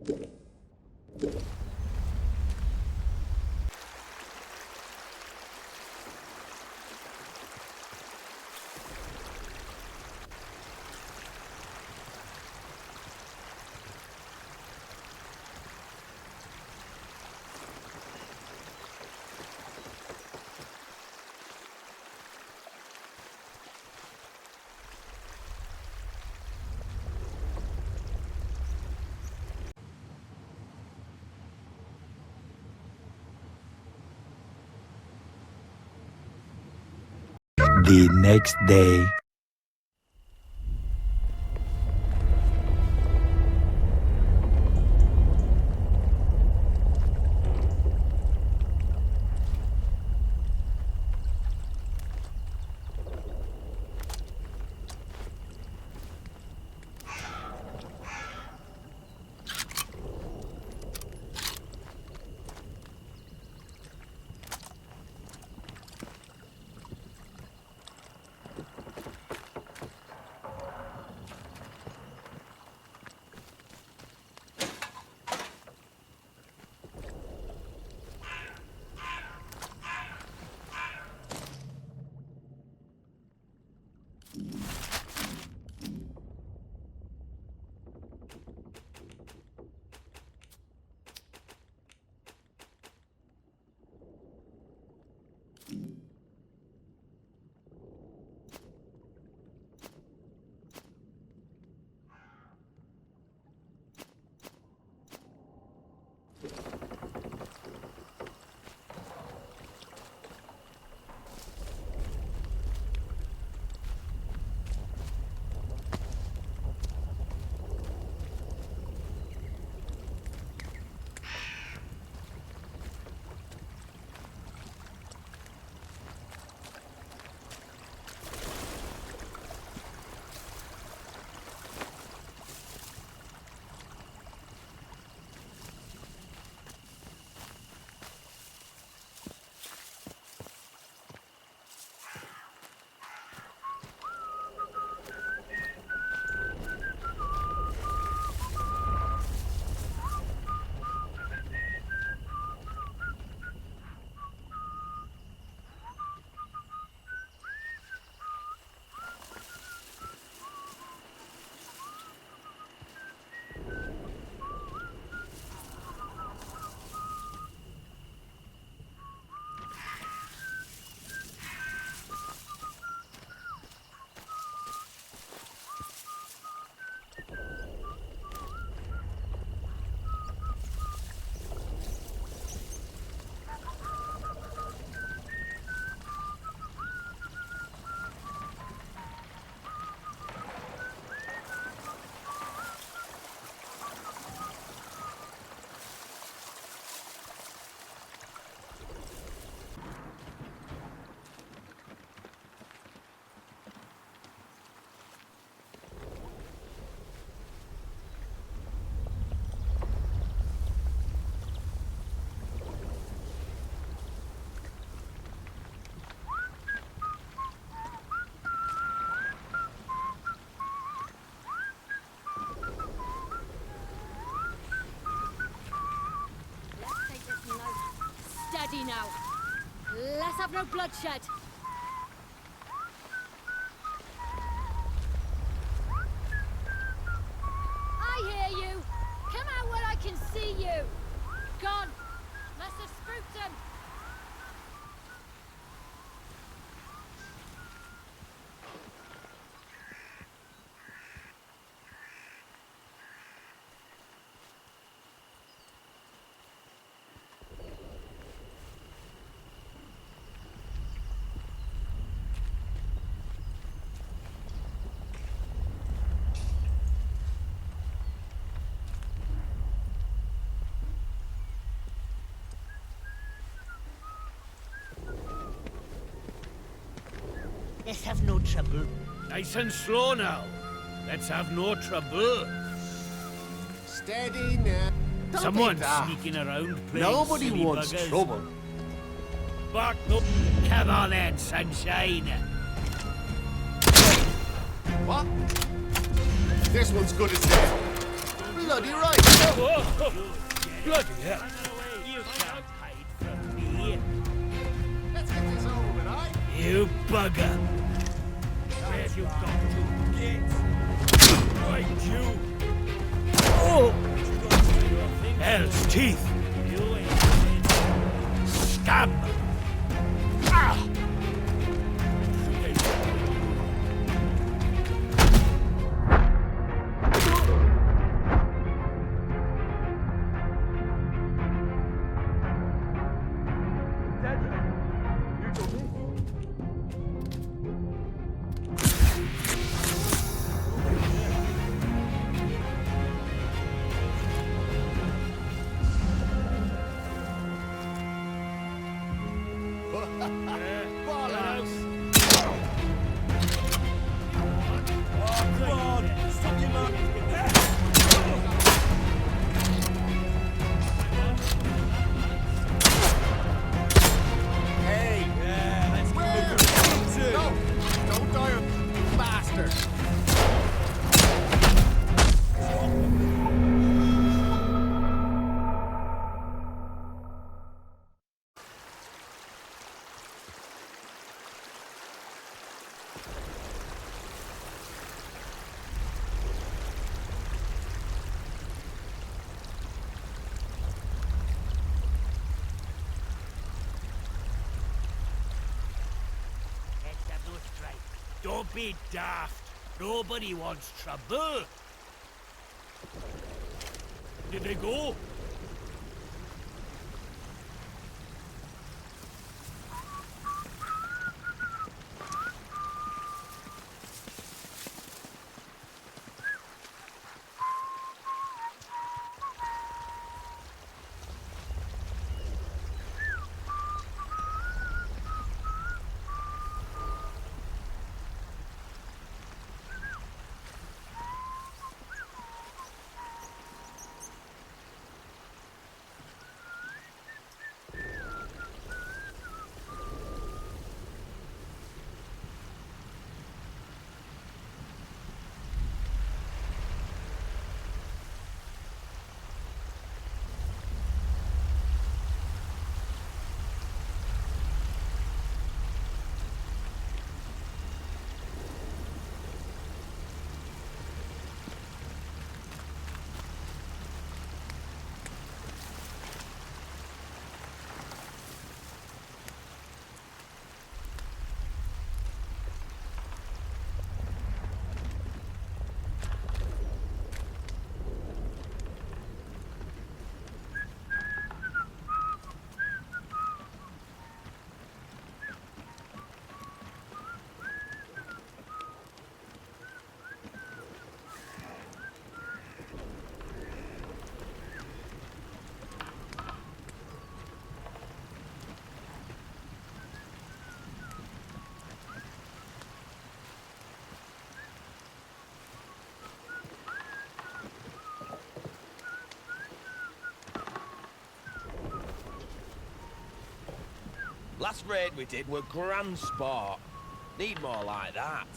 The next day. Steady now. Let's have no bloodshed. I hear you. Come out where I can see you. Gone. Must have spooked him. Let's have no trouble. Nice and slow now. Let's have no trouble. Steady now. Don't Someone's be daft. sneaking around playing Nobody silly wants buggers. trouble. Bark up. Come on then, sunshine. What? This one's good as dead. bloody right. Whoa! Bloody hell! You can't hide from me. Let's get this over with, aye? You bugger! Where have you got to? Get! Right, you! Oh! Hell's teeth! You ain't scum! Ah! Don't be daft. Nobody wants trouble. Did they go? Last raid we did were grand sport. Need more like that.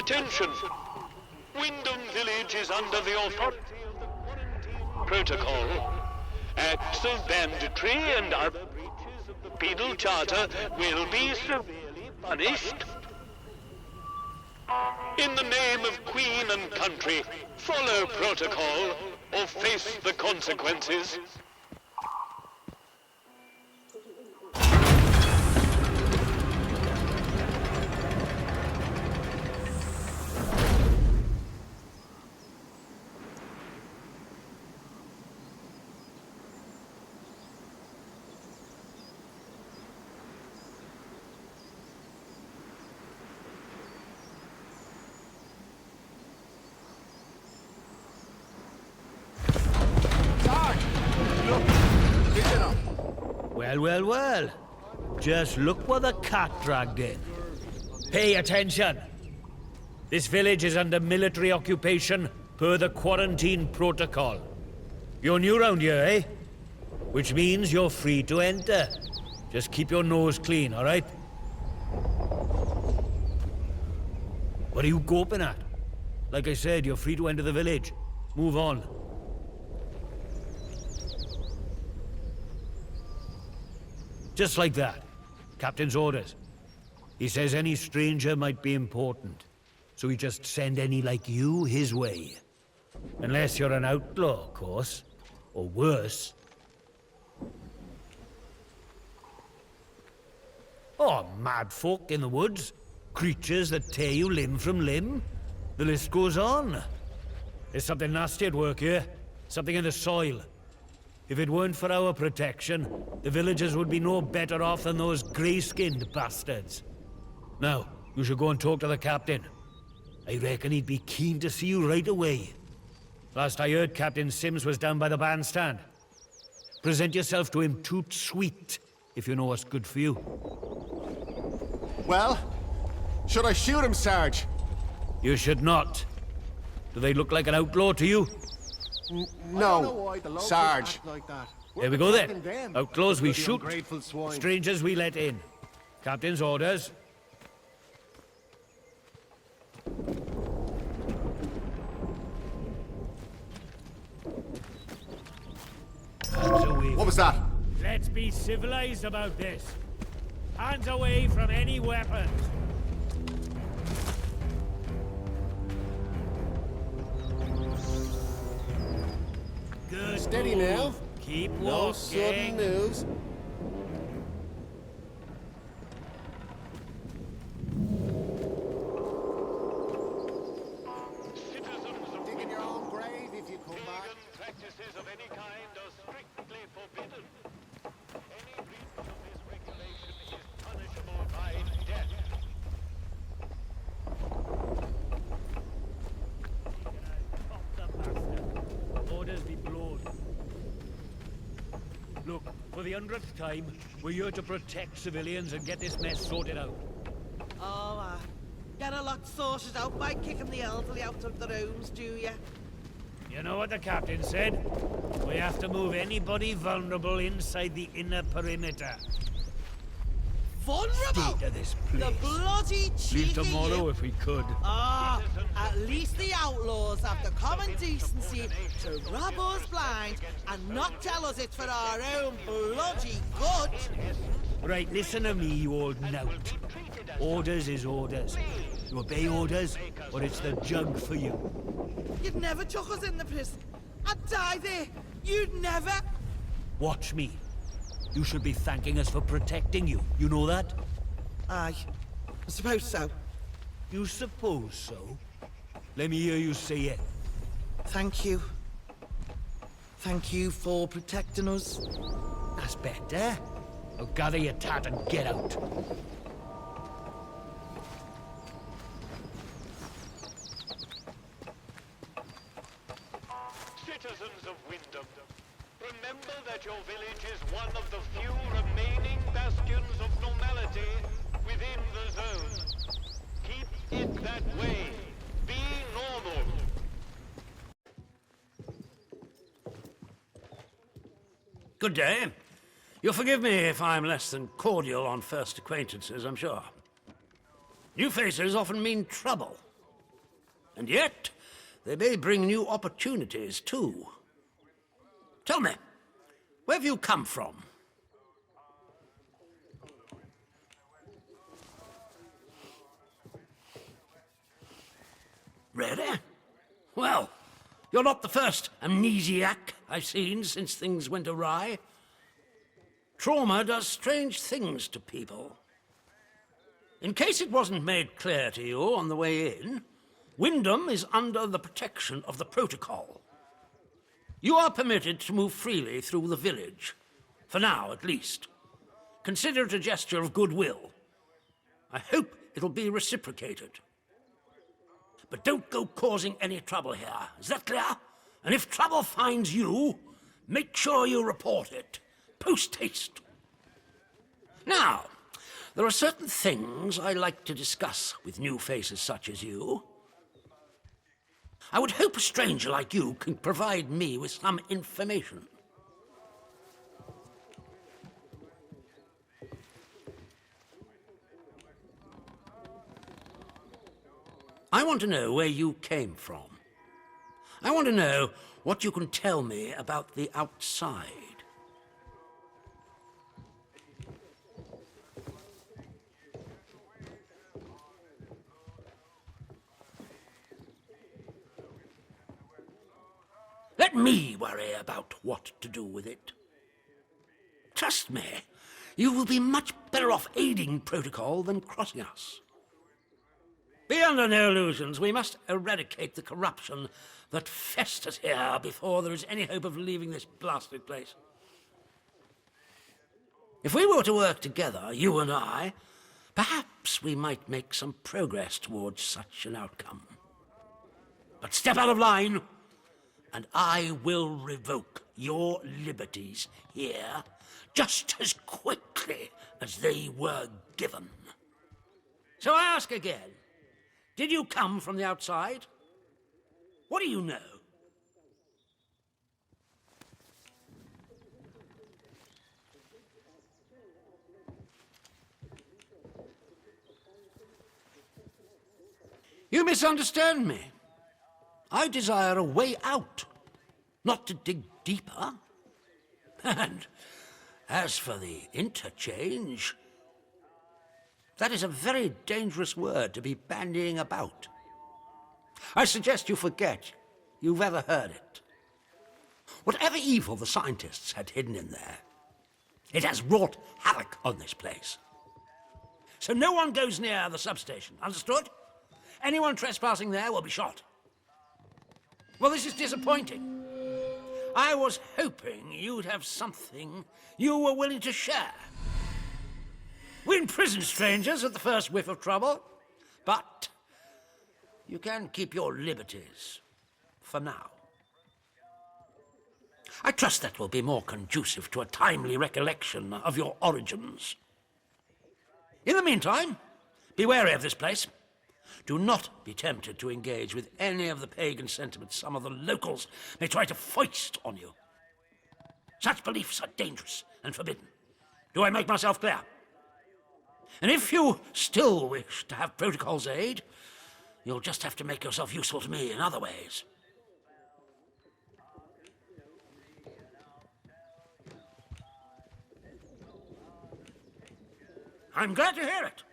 Attention! Wyndham Village is under the authority of the quarantine protocol. Acts of banditry and other breaches of the penal charter will be severely punished. In the name of Queen and country, follow protocol or face the consequences. Well. Just look what the cat dragged in. Pay attention. This village is under military occupation per the quarantine protocol. You're new round here, eh? Which means you're free to enter. Just keep your nose clean, all right? What are you gawping at? Like I said, you're free to enter the village. Move on. Just like that. Captain's orders. He says any stranger might be important, so he just send any like you his way. Unless you're an outlaw, of course. Or worse. Oh, mad folk in the woods. Creatures that tear you limb from limb. The list goes on. There's something nasty at work here. Something in the soil. If it weren't for our protection, the villagers would be no better off than those grey-skinned bastards. Now, you should go and talk to the captain. I reckon he'd be keen to see you right away. Last I heard, Captain Sims was down by the bandstand. Present yourself to him toot sweet, if you know what's good for you. Well, should I shoot him, Sarge? You should not. Do they look like an outlaw to you? No, Sarge. There we go then. Outlaws we shoot. Ungrateful swine. Strangers we let in. Captain's orders. Hands away. What was that? Let's be civilized about this. Hands away from any weapons. Good Steady move. now. Keep No walking. sudden moves. Citizens of Digging your own grave if you come back. Pagan practices of any kind are strictly forbidden. Any breach of this regulation is punishable by death. Orders be blown. Look, for the 100th time, we're here to protect civilians and get this mess sorted out. Oh, get a lot sorted out by kicking the elderly out of the rooms, do you? You know what the captain said? We have to move anybody vulnerable inside the inner perimeter. Vulnerable? Stay to this place. The bloody cheeky Leave tomorrow you. if we could. Ah, at least the outlaws have the common decency to rub us blind and not tell us it's for our own bloody good. Right, listen to me, you old knout. Orders is orders. You obey orders, or it's the jug for you. You'd never chuck us in the prison. I'd die there. You'd never. Watch me. You should be thanking us for protecting you. You know that? Aye, I suppose so. You suppose so? Let me hear you say it. Thank you. Thank you for protecting us. That's better. Now gather your tat and get out. Citizens of Wyndham, remember that your village is one of the few remaining bastions of normality within the zone. Keep it that way. Be normal. Good day. You'll forgive me if I'm less than cordial on first acquaintances, I'm sure. New faces often mean trouble. And yet, they may bring new opportunities, too. Tell me, where have you come from? Really? Well, you're not the first amnesiac I've seen since things went awry. Trauma does strange things to people. In case it wasn't made clear to you on the way in, Wyndham is under the protection of the protocol. You are permitted to move freely through the village, for now at least. Consider it a gesture of goodwill. I hope it'll be reciprocated. But don't go causing any trouble here, is that clear? And if trouble finds you, make sure you report it, post-haste. Now, there are certain things I like to discuss with new faces such as you. I would hope a stranger like you can provide me with some information. I want to know where you came from. I want to know what you can tell me about the outside. Let me worry about what to do with it. Trust me, you will be much better off aiding protocol than crossing us. Be under no illusions. We must eradicate the corruption that festers here before there is any hope of leaving this blasted place. If we were to work together, you and I, perhaps we might make some progress towards such an outcome. But step out of line, and I will revoke your liberties here just as quickly as they were given. So I ask again, did you come from the outside? What do you know? You misunderstand me. I desire a way out, not to dig deeper. And as for the interchange, that is a very dangerous word to be bandying about. I suggest you forget you've ever heard it. Whatever evil the scientists had hidden in there, it has wrought havoc on this place. So no one goes near the substation, understood? Anyone trespassing there will be shot. Well, this is disappointing. I was hoping you'd have something you were willing to share. We imprison strangers at the first whiff of trouble, but you can keep your liberties for now. I trust that will be more conducive to a timely recollection of your origins. In the meantime, be wary of this place. Do not be tempted to engage with any of the pagan sentiments some of the locals may try to foist on you. Such beliefs are dangerous and forbidden. Do I make myself clear? And if you still wish to have protocol's aid, you'll just have to make yourself useful to me in other ways. I'm glad to hear it.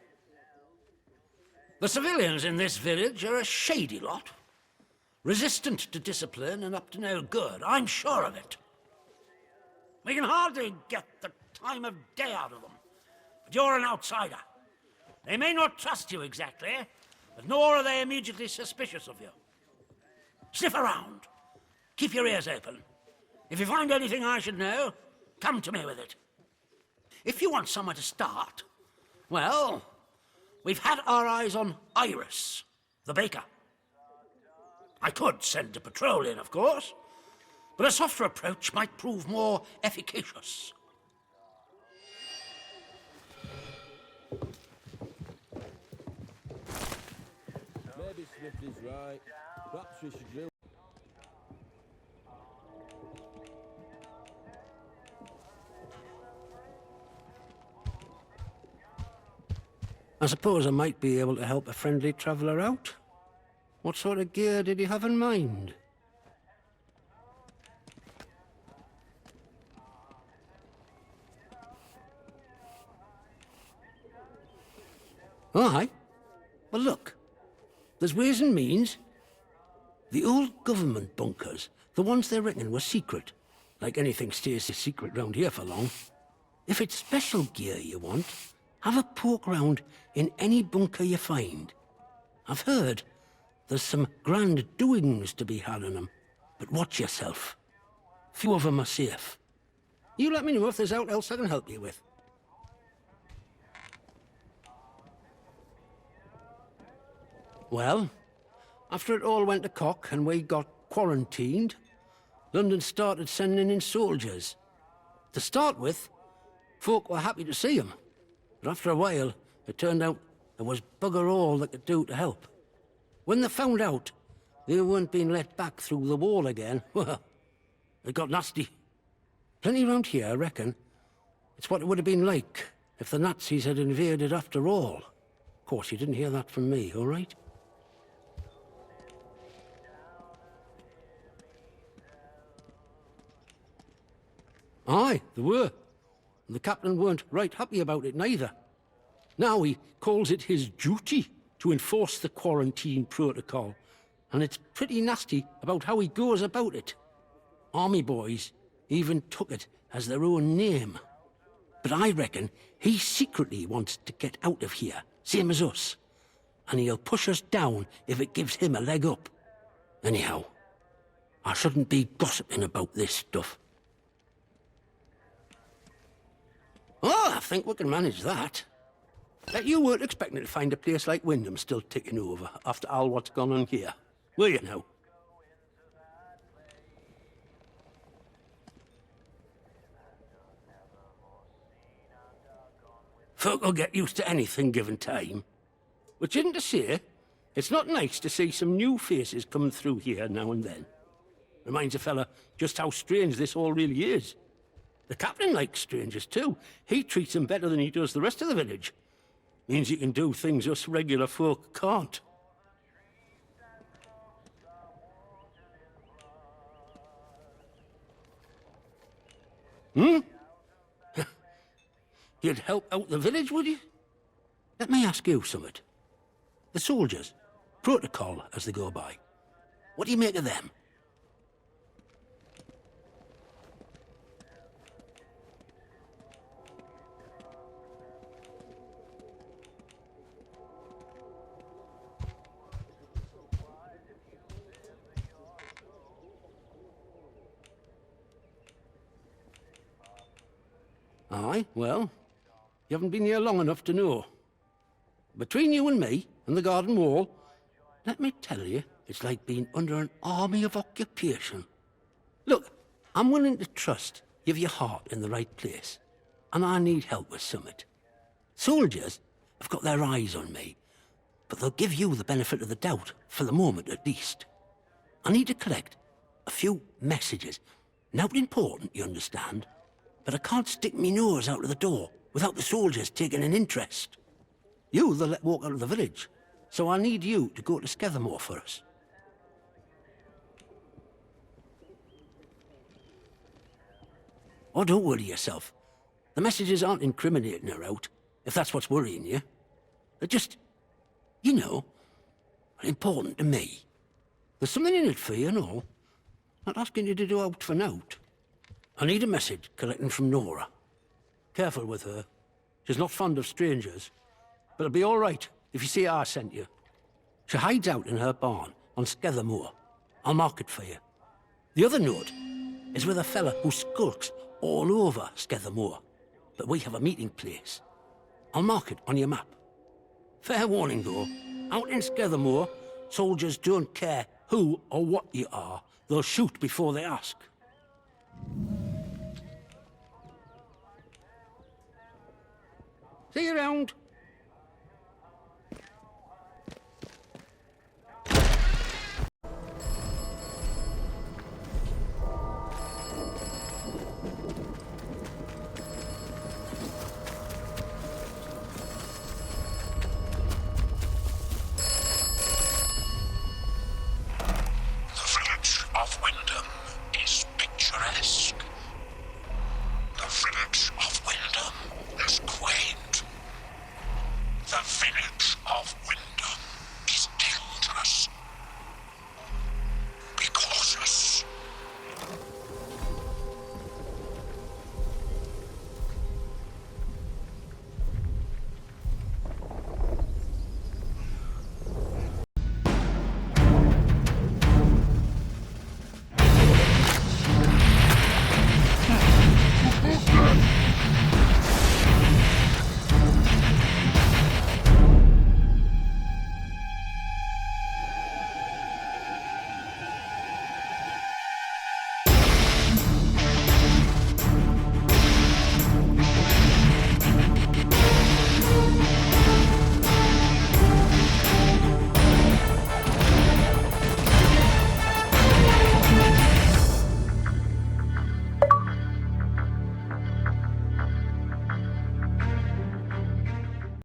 The civilians in this village are a shady lot. Resistant to discipline and up to no good, I'm sure of it. We can hardly get the time of day out of them. But you're an outsider. They may not trust you exactly, but nor are they immediately suspicious of you. Sniff around. Keep your ears open. If you find anything I should know, come to me with it. If you want somewhere to start, well, we've had our eyes on Iris, the baker. I could send a patrol in, of course, but a softer approach might prove more efficacious. Maybe Smith is right. Perhaps we should do. I suppose I might be able to help a friendly traveller out. What sort of gear did you have in mind? Aye. Well, look. There's ways and means. The old government bunkers, the ones they reckon were secret, like anything stays secret round here for long. If it's special gear you want, have a poke round in any bunker you find. I've heard there's some grand doings to be had in them, but watch yourself. Few of them are safe. You let me know if there's aught else I can help you with. Well, after it all went to cock and we got quarantined, London started sending in soldiers. To start with, folk were happy to see them. But after a while, it turned out there was bugger all they could do to help. When they found out they weren't being let back through the wall again, well, it got nasty. Plenty round here, I reckon. It's what it would have been like if the Nazis had invaded after all. Of course, you didn't hear that from me, all right? Aye, there were. And the captain weren't right happy about it neither. Now he calls it his duty to enforce the quarantine protocol, and it's pretty nasty about how he goes about it. Army boys even took it as their own name. But I reckon he secretly wants to get out of here, same as us. And he'll push us down if it gives him a leg up. Anyhow, I shouldn't be gossiping about this stuff. Oh, I think we can manage that. Bet you weren't expecting to find a place like Wyndham still ticking over after all what's gone on here, were you now? Folk will get used to anything given time. Which isn't to say, it's not nice to see some new faces coming through here now and then. Reminds a fella just how strange this all really is. The captain likes strangers too. He treats them better than he does the rest of the village. Means he can do things us regular folk can't. You'd help out the village, would you? Let me ask you something. The soldiers, protocol as they go by. What do you make of them? Aye, well, you haven't been here long enough to know. Between you and me and the garden wall, let me tell you, it's like being under an army of occupation. Look, I'm willing to trust you've your heart in the right place, and I need help with summit. Soldiers have got their eyes on me, but they'll give you the benefit of the doubt, for the moment at least. I need to collect a few messages. Not important, you understand, but I can't stick me nose out of the door without the soldiers taking an interest. You they'll let walk out of the village, so I need you to go to Skethermore for us. Oh, don't worry yourself. The messages aren't incriminating her out, if that's what's worrying you. They're just, you know, important to me. There's something in it for you and all. Not asking you to do out for nought. I need a message collecting from Nora. Careful with her. She's not fond of strangers. But it'll be all right if you see I sent you. She hides out in her barn on Skethermore. I'll mark it for you. The other note is with a fella who skulks all over Skethermore. But we have a meeting place. I'll mark it on your map. Fair warning, though. Out in Skethermore, soldiers don't care who or what you are. They'll shoot before they ask. See you around.